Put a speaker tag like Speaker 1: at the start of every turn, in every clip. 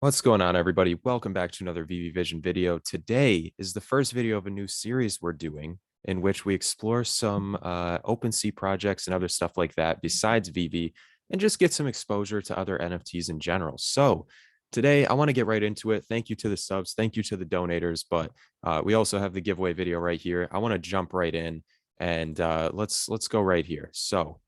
Speaker 1: What's going on, everybody? Welcome back to another VV Vision video. Today is the first video of a new series we're doing in which we explore some Opensea projects and other stuff like that besides VV and just get some exposure to other NFTs in general. So today I want to get right into it. Thank you to the subs. Thank you to the donators. But we also have the giveaway video right here. I want to jump right in and let's go right here. So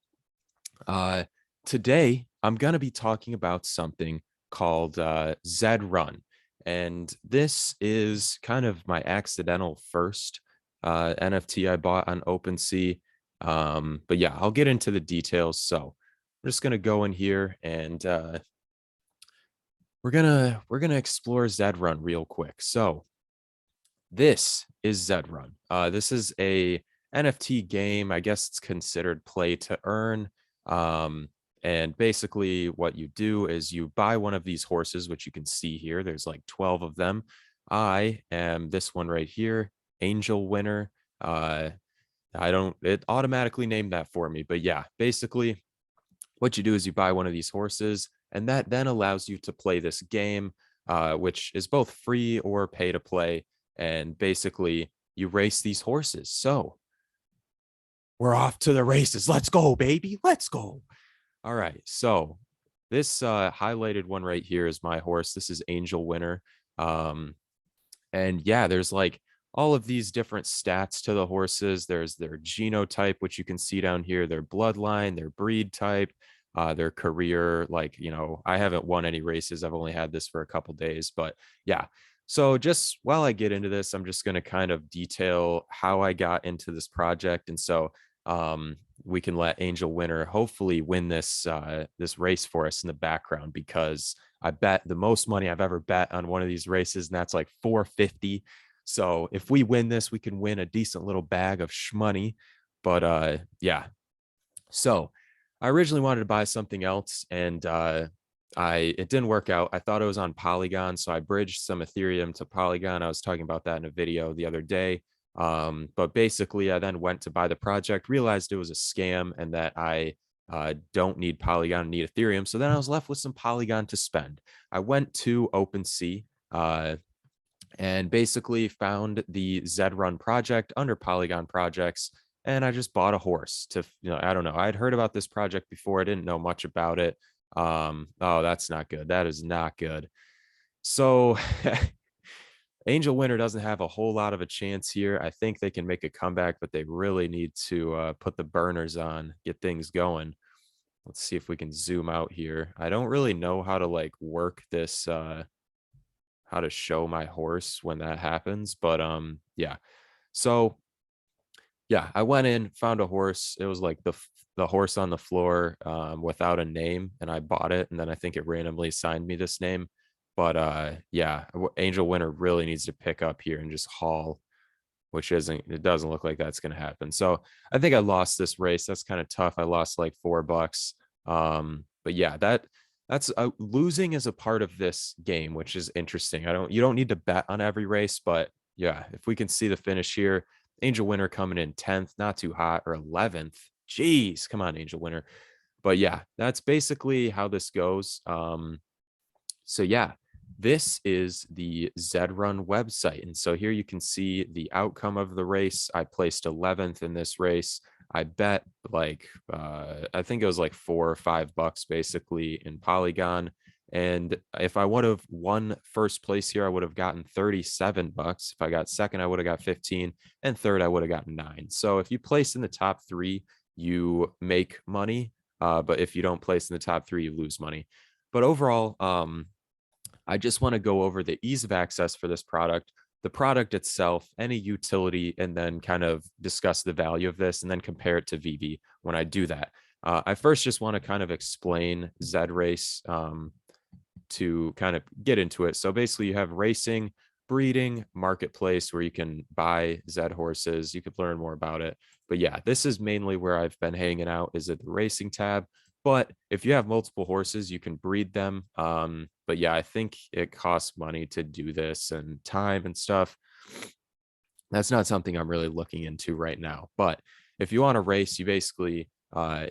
Speaker 1: today I'm going to be talking about something called Zed Run. And this is kind of my accidental first NFT I bought on Opensea. But yeah, I'll get into the details. So I'm just gonna go in here and we're gonna explore Zed Run real quick. So this is Zed Run. This is a NFT game. I guess it's considered play to earn. And basically what you do is you buy one of these horses, which you can see here. There's like 12 of them. I am this one right here, Angel Winner. It automatically named that for me. But yeah, basically what you do is you buy one of these horses, and that then allows you to play this game, which is both free or pay to play. And basically you race these horses. So we're off to the races. Let's go, baby. Let's go. All right. So this highlighted one right here is my horse. This is Angel Winner. And yeah, there's like all of these different stats to the horses. There's their genotype, which you can see down here, their bloodline, their breed type, their career. Like, I haven't won any races. I've only had this for a couple days, but yeah. So just while I get into this, I'm just going to kind of detail how I got into this project. And so we can let Angel Winner hopefully win this this race for us in the background, because I bet the most money I've ever bet on one of these races, and that's like 450. So if we win this, we can win a decent little bag of shmoney. But yeah. So I originally wanted to buy something else, and it didn't work out. I thought it was on Polygon, so I bridged some Ethereum to Polygon. I was talking about that in a video the other day. But basically, I then went to buy the project, realized it was a scam, and that I don't need Polygon, I need Ethereum. So then I was left with some Polygon to spend. I went to Opensea and basically found the Zed Run project under Polygon projects. And I just bought a horse to, I don't know. I'd heard about this project before. I didn't know much about it. Oh, that's not good. That is not good. So Angel Winner doesn't have a whole lot of a chance here. I think they can make a comeback, but they really need to put the burners on, get things going. Let's see if we can zoom out here. I don't really know how to like work this, how to show my horse when that happens, but yeah. So yeah, I went in, found a horse. It was like the horse on the floor without a name, and I bought it, and then I think it randomly assigned me this name. But yeah, Angel Winner really needs to pick up here and just haul, which it doesn't look like that's going to happen. So I think I lost this race. That's kind of tough. I lost like $4. But yeah, that's losing is a part of this game, which is interesting. You don't need to bet on every race, but yeah, if we can see the finish here, Angel Winner coming in 10th, not too hot, or 11th. Jeez, come on, Angel Winner. But yeah, that's basically how this goes. So yeah, this is the Zed Run website. And so here you can see the outcome of the race. I placed 11th in this race. I bet like, I think it was like $4 or $5 basically in Polygon. And if I would have won first place here, I would have gotten $37. If I got second, I would have got 15, and third, I would have gotten 9. So if you place in the top 3, you make money. But if you don't place in the top 3, you lose money. But overall, I just want to go over the ease of access for this product, the product itself, any utility, and then kind of discuss the value of this and then compare it to VV when I do that. I first just want to kind of explain Zed Race to kind of get into it. So basically you have racing, breeding, marketplace where you can buy Zed horses. You could learn more about it. But yeah, this is mainly where I've been hanging out, is at the racing tab. But if you have multiple horses, you can breed them. But yeah, I think it costs money to do this and time and stuff. That's not something I'm really looking into right now. But if you want to race, you basically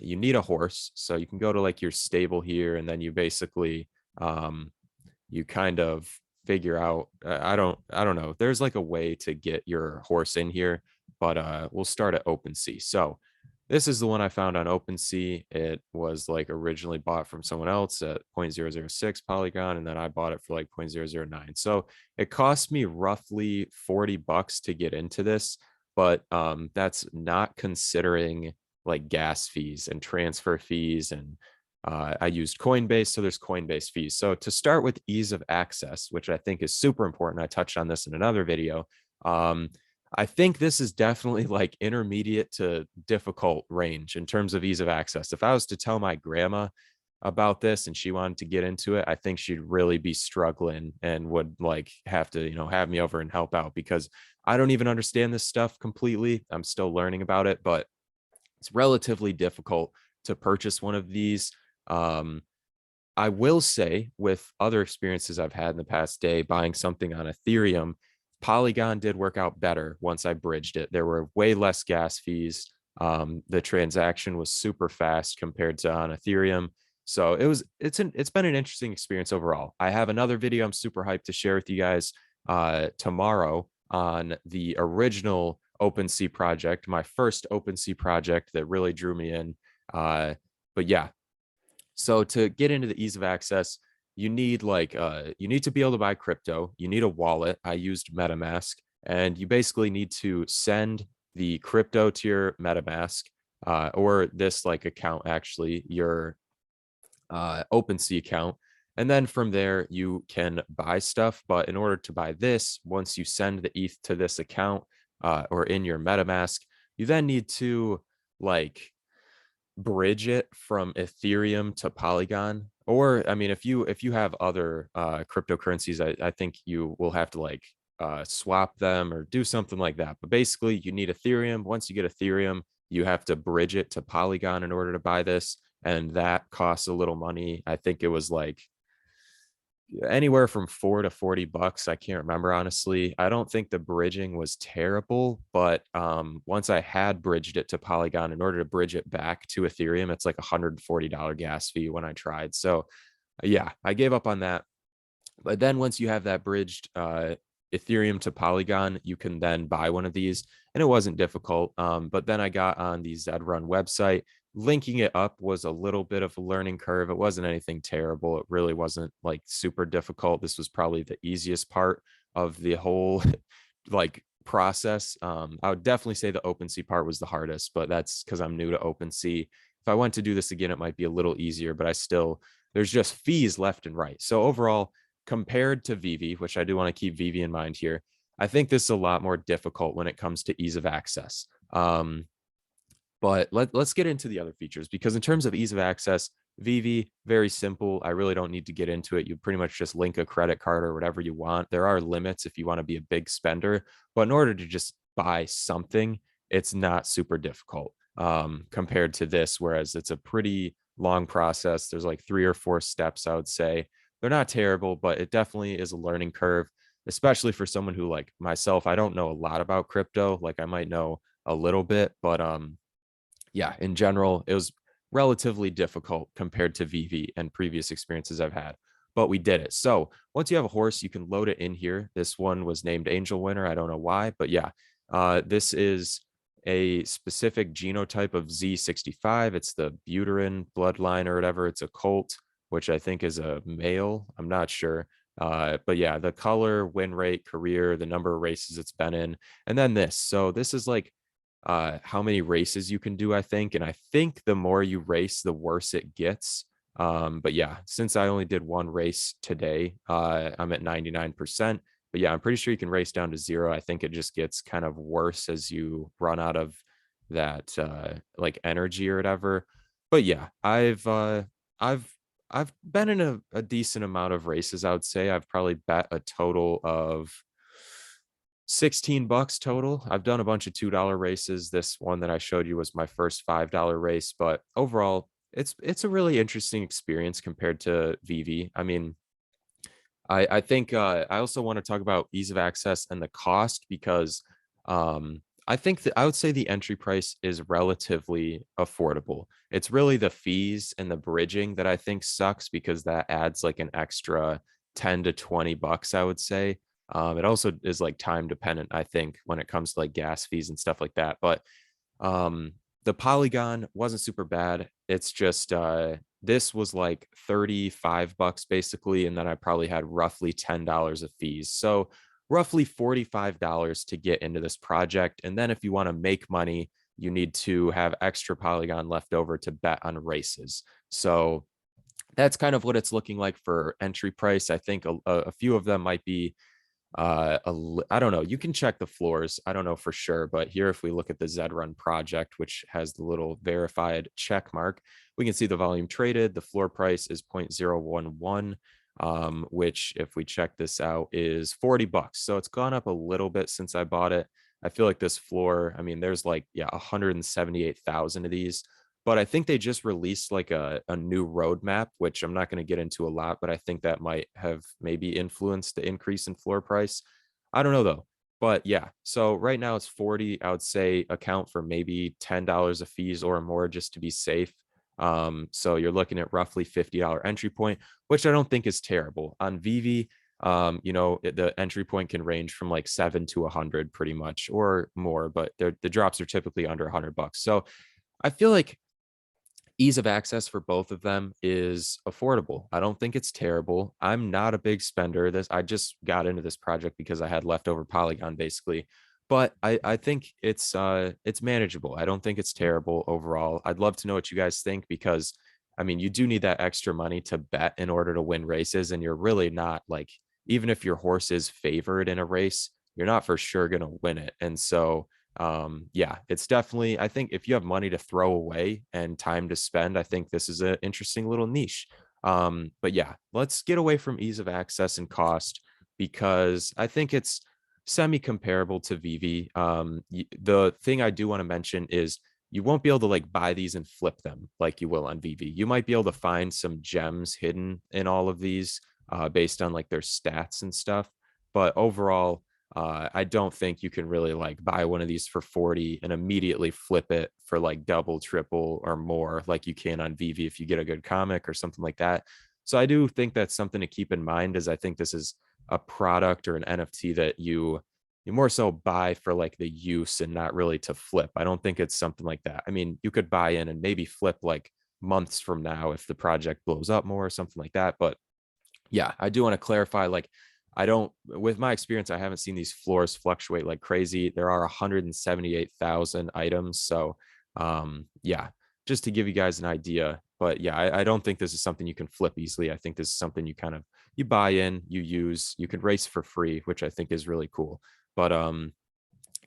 Speaker 1: you need a horse. So you can go to like your stable here, and then you basically you kind of figure out, I don't know. There's like a way to get your horse in here, but we'll start at Opensea. So this is the one I found on Opensea. It was like originally bought from someone else at 0.006 Polygon, and then I bought it for like 0.009. So it cost me roughly 40 bucks to get into this, but that's not considering like gas fees and transfer fees, and I used Coinbase, so there's Coinbase fees. So to start with ease of access, which I think is super important, I touched on this in another video. Um, I think this is definitely like intermediate to difficult range in terms of ease of access. If I was to tell my grandma about this and she wanted to get into it, I think she'd really be struggling and would like have to, have me over and help out, because I don't even understand this stuff completely. I'm still learning about it, but it's relatively difficult to purchase one of these. Um, I will say, with other experiences I've had in the past day buying something on Ethereum, Polygon did work out better once I bridged it. There were way less gas fees. The transaction was super fast compared to on Ethereum. So it's been an interesting experience overall. I have another video I'm super hyped to share with you guys tomorrow on the original OpenSea project, my first OpenSea project that really drew me in. But yeah, so to get into the ease of access, you need you need to be able to buy crypto. You need a wallet. I used MetaMask, and you basically need to send the crypto to your MetaMask, or this like account, actually your OpenSea account. And then from there, you can buy stuff. But in order to buy this, once you send the ETH to this account, or in your MetaMask, you then need to like bridge it from Ethereum to Polygon. Or I mean, if you have other cryptocurrencies, I think you will have to like swap them or do something like that. But basically, you need Ethereum. Once you get Ethereum, you have to bridge it to Polygon in order to buy this, and that costs a little money. I think it was like anywhere from 4 to 40 bucks. I can't remember, honestly. I don't think the bridging was terrible, but once I had bridged it to Polygon, in order to bridge it back to Ethereum, it's like $140 gas fee when I tried. So yeah, I gave up on that. But then once you have that bridged Ethereum to Polygon, you can then buy one of these, and it wasn't difficult. But then I got on the Zedrun website. Linking it up was a little bit of a learning curve. It wasn't anything terrible. It really wasn't like super difficult. This was probably the easiest part of the whole like process. I would definitely say the OpenSea part was the hardest, but that's because I'm new to OpenSea. If I went to do this again, it might be a little easier, but there's just fees left and right. So overall, compared to Veve, which I do want to keep Veve in mind here, I think this is a lot more difficult when it comes to ease of access. But let's get into the other features, because in terms of ease of access, Veve, very simple. I really don't need to get into it. You pretty much just link a credit card or whatever you want. There are limits if you want to be a big spender, but in order to just buy something, it's not super difficult compared to this, whereas it's a pretty long process. There's like 3 or 4 steps, I would say. They're not terrible, but it definitely is a learning curve, especially for someone who, like myself, I don't know a lot about crypto. Like I might know a little bit, but yeah, in general, it was relatively difficult compared to Veve and previous experiences I've had, but we did it. So once you have a horse, you can load it in here. This one was named Angel Winner. I don't know why, but yeah, this is a specific genotype of Z65. It's the Buterin bloodline or whatever. It's a colt, which I think is a male. I'm not sure. But yeah, the color, win rate, career, the number of races it's been in, and then this. So this is like how many races you can do, I think. And I think the more you race, the worse it gets. But yeah, since I only did 1 race today, I'm at 99%. But yeah, I'm pretty sure you can race down to 0. I think it just gets kind of worse as you run out of that like energy or whatever. But yeah, I've I've been in a decent amount of races, I would say. I've probably bet a total of 16 bucks total. I've done a bunch of $2 races. This one that I showed you was my first $5 race, but overall, it's a really interesting experience compared to Veve. I mean, I think I also want to talk about ease of access and the cost, because I think that I would say the entry price is relatively affordable. It's really the fees and the bridging that I think sucks, because that adds like an extra 10 to 20 bucks, I would say. It also is like time dependent, I think, when it comes to like gas fees and stuff like that. But um, the Polygon wasn't super bad. It's just this was like 35 bucks basically, and then I probably had roughly $10 of fees. So roughly $45 to get into this project. And then if you want to make money, you need to have extra Polygon left over to bet on races. So that's kind of what it's looking like for entry price. I think a few of them might be I don't know, you can check the floors, I don't know for sure, but here if we look at the Zrun project, which has the little verified check mark, we can see the volume traded. The floor price is 0.011, which if we check this out is 40 bucks. So it's gone up a little bit since I bought it. I feel like this floor, I mean, there's like, yeah, 178,000 of these, but I think they just released like a new roadmap, which I'm not going to get into a lot, but I think that might have maybe influenced the increase in floor price. I don't know though. But yeah, so right now it's 40. I would say account for maybe $10 of fees or more just to be safe. So you're looking at roughly $50 entry point, which I don't think is terrible. On Veve, you know, the entry point can range from like 7 to 100 pretty much or more, but the drops are typically under 100 bucks. So I feel like ease of access for both of them is affordable. I don't think it's terrible. I'm not a big spender. I just got into this project because I had leftover Polygon basically. But I think it's manageable. I don't think it's terrible overall. I'd love to know what you guys think because I mean you do need that extra money to bet in order to win races, and you're really not like, even if your horse is favored in a race, you're not for sure gonna win it. And so yeah, it's definitely, I think if you have money to throw away and time to spend, I think this is an interesting little niche. But yeah, let's get away from ease of access and cost because I think it's semi comparable to Veve. The thing I do want to mention is you won't be able to like buy these and flip them like you will on Veve. You might be able to find some gems hidden in all of these based on like their stats and stuff, but overall I don't think you can really like buy one of these for 40 and immediately flip it for like double, triple, or more like you can on Veve if you get a good comic or something like that. So I do think that's something to keep in mind, as I think this is a product or an NFT that you more so buy for like the use and not really to flip. I don't think it's something like that. I mean, you could buy in and maybe flip like months from now if the project blows up more or something like that. But yeah, I do want to clarify, like, I don't, with my experience, I haven't seen these floors fluctuate like crazy. There are 178,000 items. So, yeah, just to give you guys an idea. But yeah, I don't think this is something you can flip easily. I think this is something you kind of, you buy in, you use, you can race for free, which I think is really cool. But,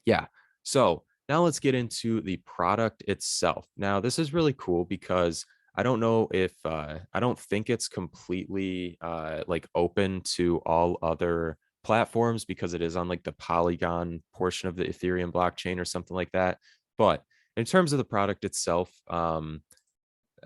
Speaker 1: yeah. So now let's get into the product itself. Now, this is really cool because I don't know if I don't think it's completely like open to all other platforms because it is on like the Polygon portion of the Ethereum blockchain or something like that. But in terms of the product itself,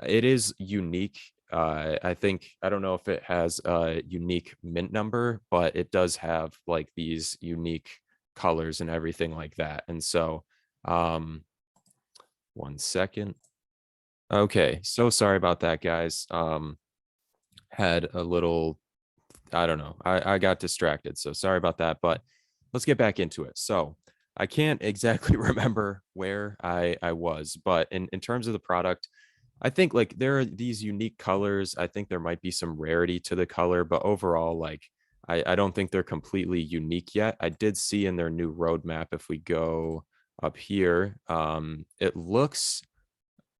Speaker 1: it is unique. I think I don't know if it has a unique mint number, but it does have like these unique colors and everything like that. And so, um, one second. Okay, so sorry about that, guys. Had a little, I don't know, I got distracted, so sorry about that, but let's get back into it. So I can't exactly remember where I was, but in terms of the product, I think like there are these unique colors. I think there might be some rarity to the color, but overall, like I don't think they're completely unique yet. I did see in their new roadmap, if we go up here, it looks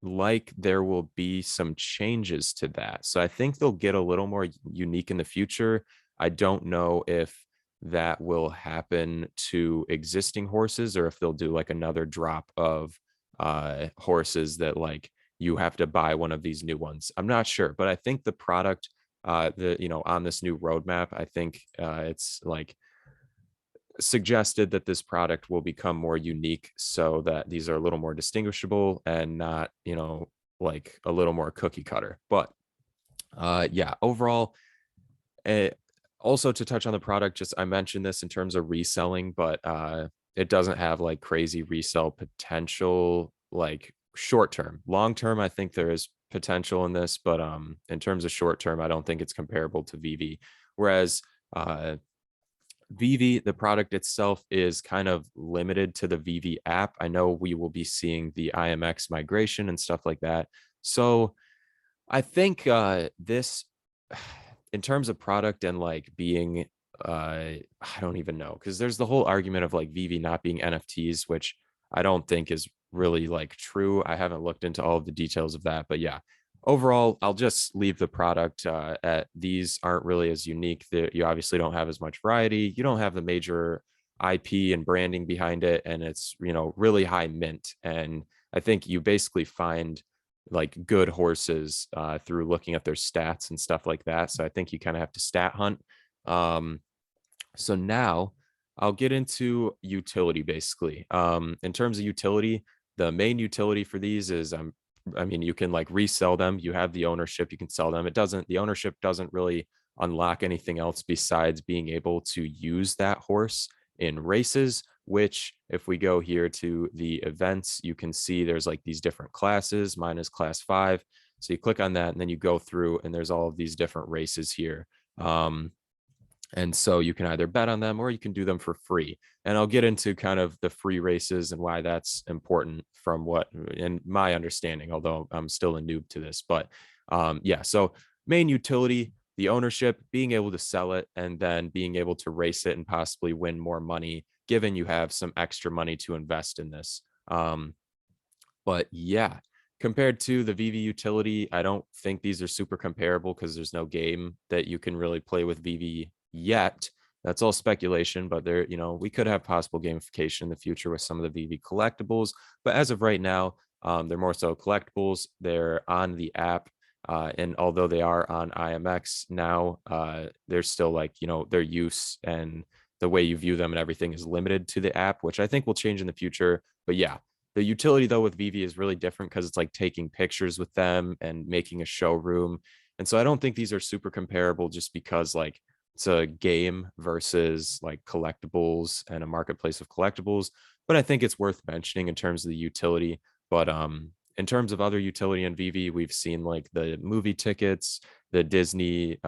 Speaker 1: like there will be some changes to that. So I think they'll get a little more unique in the future. I don't know if that will happen to existing horses or if they'll do like another drop of horses that like you have to buy one of these new ones. I'm not sure, but I think the product the you know on this new roadmap, I think it's like suggested that this product will become more unique so that these are a little more distinguishable and not, you know, like a little more cookie cutter. But yeah, overall, uh, also to touch on the product, just I mentioned this in terms of reselling, but it doesn't have like crazy resell potential like short term. Long term, I think there is potential in this, but in terms of short term, I don't think it's comparable to Veve. Whereas Veve, the product itself, is kind of limited to the Veve app. I know we will be seeing the IMX migration and stuff like that. So I think this, in terms of product and like being, I don't even know, because there's the whole argument of like Veve not being NFTs, which I don't think is really like true. I haven't looked into all of the details of that, but yeah, overall, I'll just leave the product at these aren't really as unique. You obviously don't have as much variety. You don't have the major IP and branding behind it, and it's, you know, really high mint. And I think you basically find like good horses through looking at their stats and stuff like that. So I think you kind of have to stat hunt. Um, so now I'll get into utility basically. In terms of utility, the main utility for these is I mean, you can like resell them. You have the ownership, you can sell them. The ownership doesn't really unlock anything else besides being able to use that horse in races, which if we go here to the events, you can see there's like these different classes. Mine is class 5. So you click on that and then you go through and there's all of these different races here. And so you can either bet on them or you can do them for free. And I'll get into kind of the free races and why that's important from what, in my understanding, although I'm still a noob to this. But yeah, so main utility, the ownership, being able to sell it, and then being able to race it and possibly win more money, given you have some extra money to invest in this. But yeah, compared to the Veve utility, I don't think these are super comparable because there's no game that you can really play with Veve yet. That's all speculation, but there, you know, we could have possible gamification in the future with some of the Veve collectibles. But as of right now, they're more so collectibles. They're on the app. And although they are on IMX now, they're still like, you know, their use and the way you view them and everything is limited to the app, which I think will change in the future. But yeah, the utility though with Veve is really different because it's like taking pictures with them and making a showroom. And so I don't think these are super comparable just because like it's a game versus like collectibles and a marketplace of collectibles. But I think it's worth mentioning in terms of the utility. But in terms of other utility in Veve, we've seen like the movie tickets, the Disney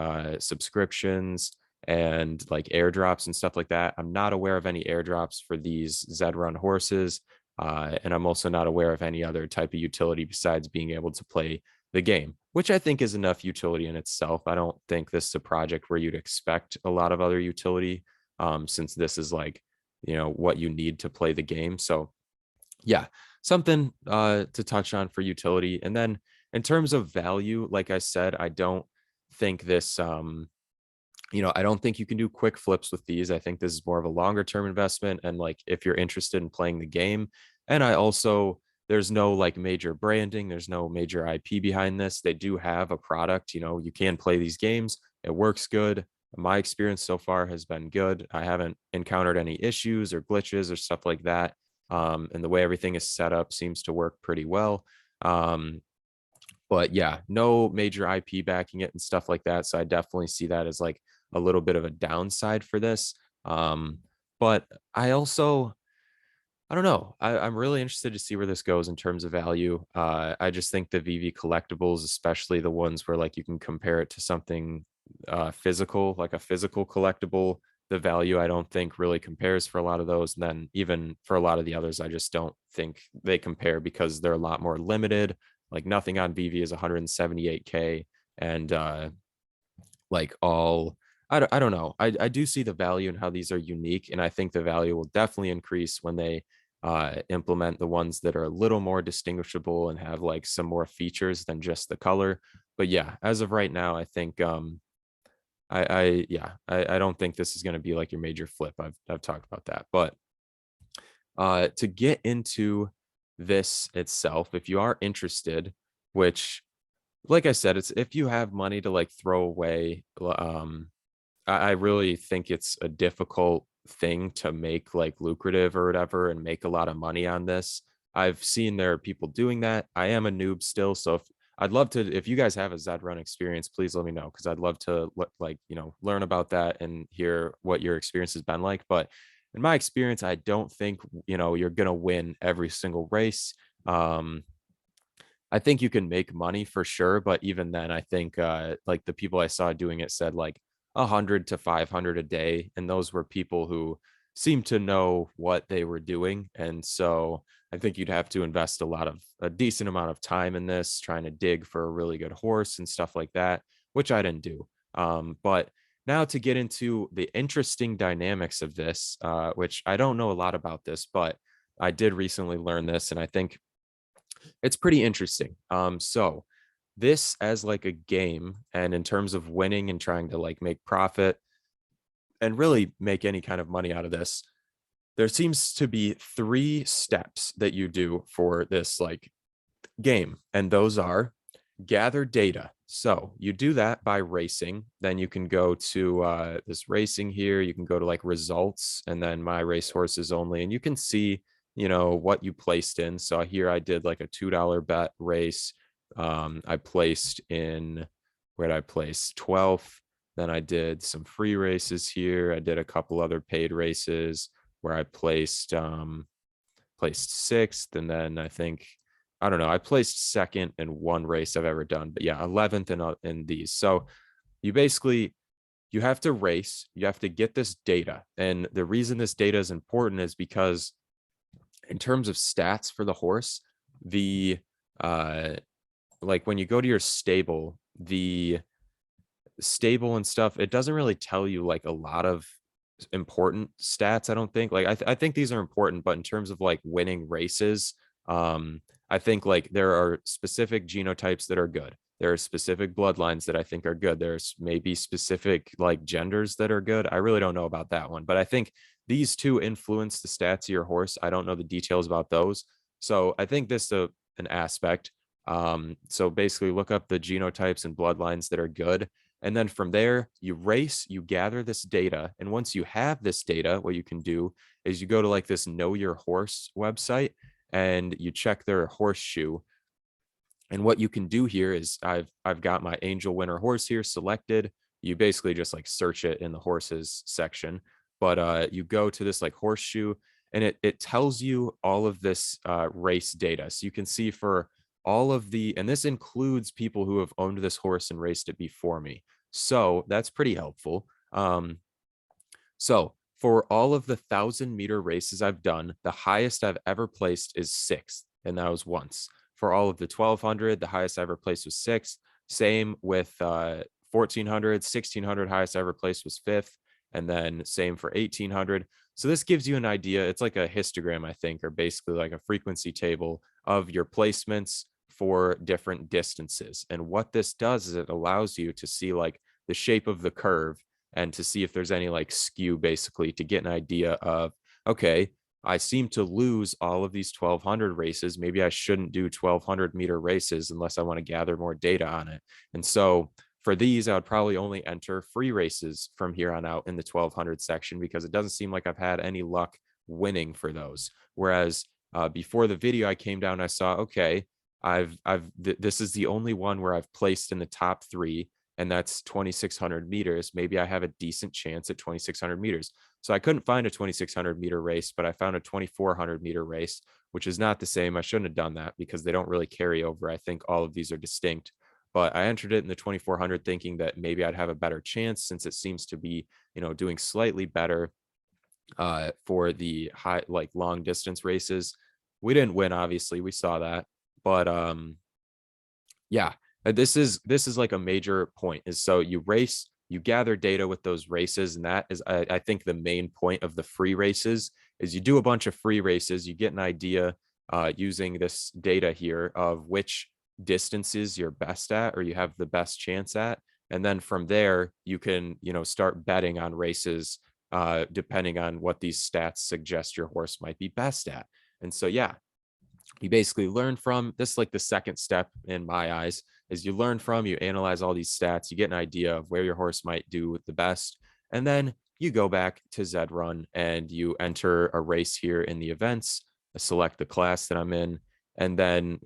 Speaker 1: subscriptions, and like airdrops and stuff like that. I'm not aware of any airdrops for these Zed Run horses. And I'm also not aware of any other type of utility besides being able to play the game, which I think is enough utility in itself. I don't think this is a project where you'd expect a lot of other utility, since this is like, you know, what you need to play the game. So yeah, something to touch on for utility. And then in terms of value, like I said, I don't think this you know, I don't think you can do quick flips with these. I think this is more of a longer term investment. And like, if you're interested in playing the game, and I also, there's no like major branding, there's no major IP behind this. They do have a product, you know, you can play these games. It works good. My experience so far has been good. I haven't encountered any issues or glitches or stuff like that. And the way everything is set up seems to work pretty well. But yeah, no major IP backing it and stuff like that. So I definitely see that as like a little bit of a downside for this. But I also, I don't know. I'm really interested to see where this goes in terms of value. I just think the Veve collectibles, especially the ones where like you can compare it to something physical, like a physical collectible, the value I don't think really compares for a lot of those. And then even for a lot of the others, I just don't think they compare because they're a lot more limited. Like nothing on Veve is 178K, and like all I don't know. I do see the value in how these are unique, and I think the value will definitely increase when they implement the ones that are a little more distinguishable and have like some more features than just the color. But yeah, as of right now, I think I don't think this is going to be like your major flip. I've talked about that. But to get into this itself, if you are interested, which like I said, it's if you have money to like throw away, I really think it's a difficult thing to make like lucrative or whatever and make a lot of money on this. I've seen there are people doing that. I am a noob still, so if I'd love to, if you guys have a Zed Run experience, please let me know because I'd love to like, you know, learn about that and hear what your experience has been like. But in my experience, I don't think, you know, you're gonna win every single race. Um, I think you can make money for sure, but even then, I think like the people I saw doing it said like 100 to 500 a day. And those were people who seemed to know what they were doing. And so I think you'd have to invest a decent amount of time in this, trying to dig for a really good horse and stuff like that, which I didn't do. But now to get into the interesting dynamics of this, which I don't know a lot about this, but I did recently learn this, and I think it's pretty interesting. So this as like a game, and in terms of winning and trying to like make profit and really make any kind of money out of this, there seems to be three steps that you do for this like game, and those are gather data. So you do that by racing. Then you can go to this racing here. You can go to like results and then my race horses only. And you can see, what you placed in. So here I did like a $2 bet race. I placed in, where did I place? 12th. Then I did some free races here. I did a couple other paid races where I placed sixth. And then I don't know, I placed second in one race I've ever done, but yeah, 11th in these. So you have to race, you have to get this data. And the reason this data is important is because in terms of stats for the horse, the like when you go to your stable, the stable and stuff, it doesn't really tell you like a lot of important stats. I don't think like I think these are important, but in terms of like winning races, I think like there are specific genotypes that are good. There are specific bloodlines that I think are good. There's maybe specific like genders that are good. I really don't know about that one, but I think these two influence the stats of your horse. I don't know the details about those. So I think this is an aspect. So basically look up the genotypes and bloodlines that are good. And then from there, you race, you gather this data. And once you have this data, what you can do is you go to like this Know Your Horse website and you check their horseshoe. And what you can do here is I've got my Angel Winner horse here selected. You basically just like search it in the horses section. But you go to this like horseshoe and it tells you all of this race data. So you can see for all of and this includes people who have owned this horse and raced it before me. So that's pretty helpful. So for all of the 1,000-meter races I've done, the highest I've ever placed is sixth, and that was once. For all of the 1,200, the highest I ever placed was sixth. Same with 1,400, 1,600, highest I ever placed was fifth, and then same for 1,800. So this gives you an idea. It's like a histogram, I think, or basically like a frequency table of your placements for different distances. And what this does is it allows you to see like the shape of the curve and to see if there's any like skew, basically to get an idea of, okay, I seem to lose all of these 1,200 races. Maybe I shouldn't do 1,200-meter races unless I want to gather more data on it. And so for these, I would probably only enter free races from here on out in the 1,200 section because it doesn't seem like I've had any luck winning for those. Whereas before the video, I came down, I saw, okay, this is the only one where I've placed in the top three, and that's 2,600 meters. Maybe I have a decent chance at 2,600 meters. So I couldn't find a 2,600-meter race, but I found a 2,400-meter race, which is not the same. I shouldn't have done that because they don't really carry over. I think all of these are distinct, but I entered it in the 2,400 thinking that maybe I'd have a better chance since it seems to be, doing slightly better for the high, like long distance races. We didn't win, obviously. We saw that, but yeah, this is like a major point is so you race, you gather data with those races. And that is, I think the main point of the free races is you do a bunch of free races, you get an idea using this data here of which distances you're best at, or you have the best chance at. And then from there, you can, start betting on races depending on what these stats suggest your horse might be best at. And so, yeah, you basically learn from this. Like the second step in my eyes is you learn from, you analyze all these stats, you get an idea of where your horse might do the best. And then you go back to Zed Run and you enter a race here in the events, select the class that I'm in. And then,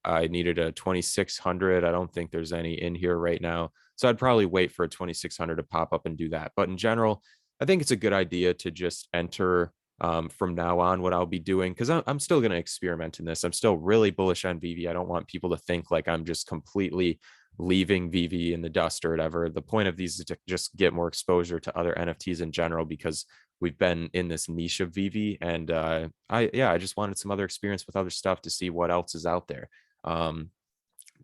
Speaker 1: I needed a 2,600. I don't think there's any in here right now. So I'd probably wait for a 2,600 to pop up and do that. But in general, I think it's a good idea to just enter from now on what I'll be doing, because I'm still going to experiment in this. I'm still really bullish on Veve. I don't want people to think like I'm just completely leaving Veve in the dust or whatever. The point of these is to just get more exposure to other NFTs in general, because we've been in this niche of Veve, and I just wanted some other experience with other stuff to see what else is out there. Um,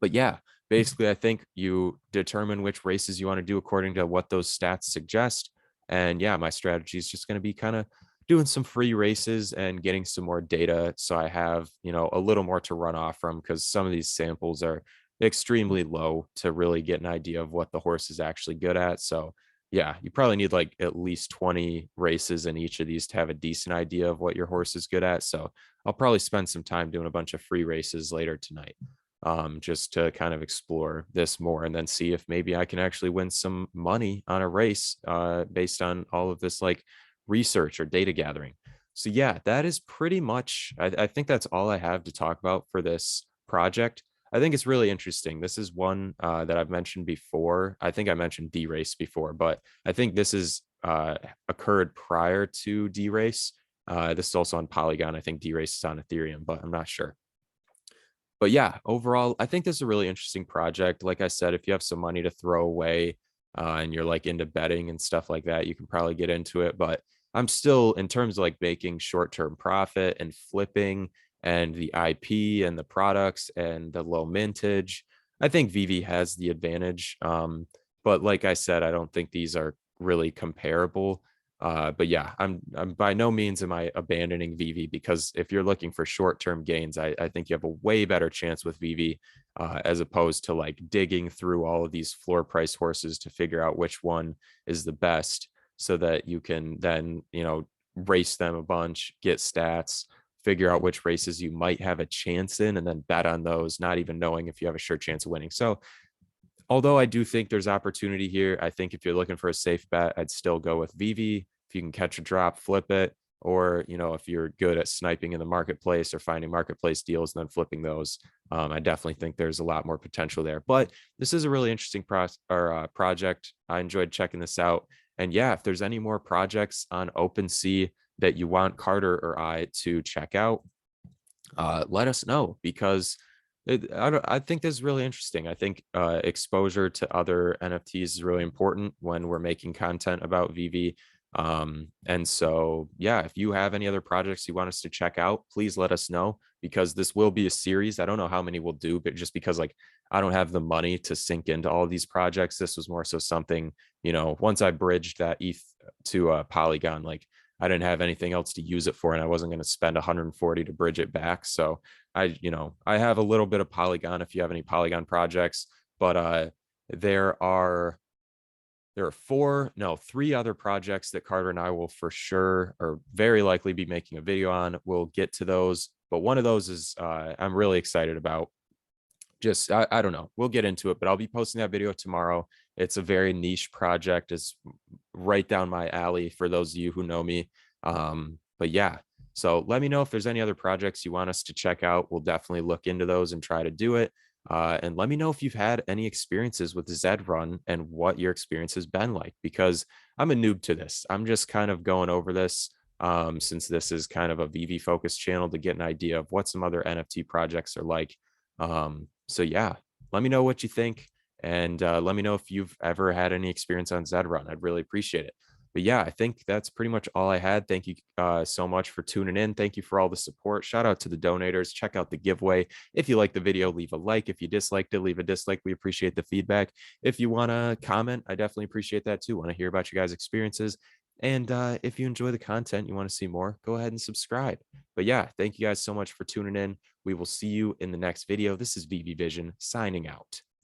Speaker 1: but yeah, basically, I think you determine which races you want to do according to what those stats suggest. And yeah, my strategy is just going to be kind of doing some free races and getting some more data, so I have, a little more to run off from, because some of these samples are extremely low to really get an idea of what the horse is actually good at. So yeah, you probably need like at least 20 races in each of these to have a decent idea of what your horse is good at. So I'll probably spend some time doing a bunch of free races later tonight, just to kind of explore this more, and then see if maybe I can actually win some money on a race, based on all of this like research or data gathering. So yeah, that is pretty much, I think that's all I have to talk about for this project. I think it's really interesting. This is one that I've mentioned before. I think I mentioned D-Race before, but I think this is occurred prior to D-Race. This is also on Polygon. I think D-Race is on Ethereum, but I'm not sure. But yeah, overall, I think this is a really interesting project. Like I said, if you have some money to throw away, and you're like into betting and stuff like that, you can probably get into it. But I'm still, in terms of like making short-term profit and flipping and the IP and the products and the low mintage, I think Veve has the advantage. But like I said, I don't think these are really comparable. But yeah, I'm by no means am I abandoning Veve, because if you're looking for short-term gains, I think you have a way better chance with Veve, as opposed to like digging through all of these floor price horses to figure out which one is the best, so that you can then, race them a bunch, get stats, figure out which races you might have a chance in, and then bet on those, not even knowing if you have a sure chance of winning. So although I do think there's opportunity here, I think if you're looking for a safe bet, I'd still go with Veve. If you can catch a drop, flip it. Or, if you're good at sniping in the marketplace or finding marketplace deals and then flipping those, I definitely think there's a lot more potential there. But this is a really interesting project. I enjoyed checking this out. And yeah, if there's any more projects on OpenSea that you want Carter or I to check out, let us know, because I think this is really interesting. I think exposure to other NFTs is really important when we're making content about Veve. And so, yeah, if you have any other projects you want us to check out, please let us know, because this will be a series. I don't know how many we'll do, but just because like I don't have the money to sink into all of these projects, this was more so something, once I bridged that ETH to Polygon, like I didn't have anything else to use it for, and I wasn't going to spend 140 to bridge it back. So I have a little bit of Polygon if you have any Polygon projects, but there are three other projects that Carter and I will for sure or very likely be making a video on. We'll get to those, but one of those is I'm really excited about. Just I don't know, we'll get into it, but I'll be posting that video tomorrow. It's a very niche project. It's right down my alley for those of you who know me. But yeah, so let me know if there's any other projects you want us to check out. We'll definitely look into those and try to do it. And let me know if you've had any experiences with Zed Run and what your experience has been like, because I'm a noob to this. I'm just kind of going over this, since this is kind of a Veve focused channel, to get an idea of what some other NFT projects are like. So yeah, let me know what you think, and let me know if you've ever had any experience on Zed Run. I'd really appreciate it. But yeah, I think that's pretty much all I had. Thank you so much for tuning in. Thank you for all the support. Shout out to the donators. Check out the giveaway. If you like the video, leave a like. If you disliked it, leave a dislike. We appreciate the feedback. If you want to comment, I definitely appreciate that too. Want to hear about your guys' experiences. And if you enjoy the content, you want to see more, go ahead and subscribe. But yeah, thank you guys so much for tuning in. We will see you in the next video. This is Veve Vision signing out.